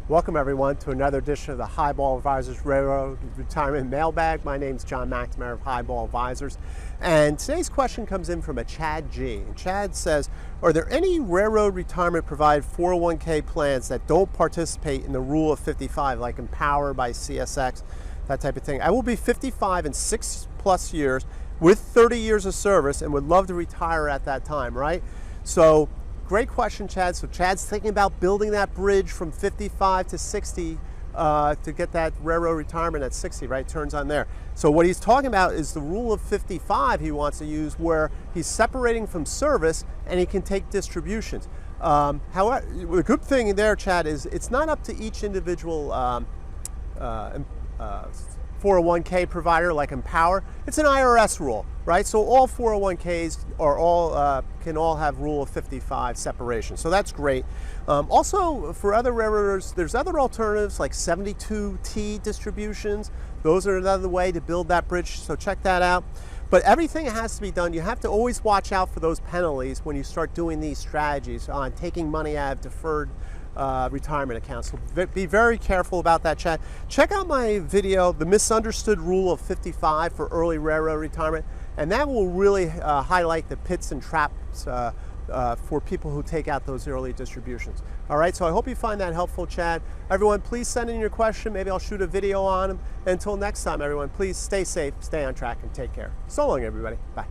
Welcome everyone to another edition of the Highball Advisors Railroad Retirement Mailbag. My name is John McNamara of Highball Advisors, and today's question comes in from a Chad G. And Chad says, are there any railroad retirement provided 401k plans that don't participate in the rule of 55, like Empower by CSX, that type of thing? I will be 55 in 6+ years with 30 years of service and would love to retire at that time, right? So great question, Chad. So Chad's thinking about building that bridge from 55 to 60 to get that railroad retirement at 60, right? Turns on there. So what he's talking about is the rule of 55 he wants to use, where he's separating from service and he can take distributions. However, the good thing there, Chad, is it's not up to each individual 401k provider like Empower. It's an IRS rule, right? So all 401ks are can all have rule of 55 separation. So that's great. Also, for other railroaders, there's other alternatives like 72T distributions. Those are another way to build that bridge, so check that out. But everything has to be done. You have to always watch out for those penalties when you start doing these strategies on taking money out of deferred retirement accounts. So be very careful about that, Chad. Check out my video, The Misunderstood Rule of 55 for Early Railroad Retirement, and that will really highlight the pits and traps for people who take out those early distributions. All right, so I hope you find that helpful, Chad. Everyone, please send in your question. Maybe I'll shoot a video on them. Until next time, everyone, please stay safe, stay on track, and take care. So long, everybody. Bye.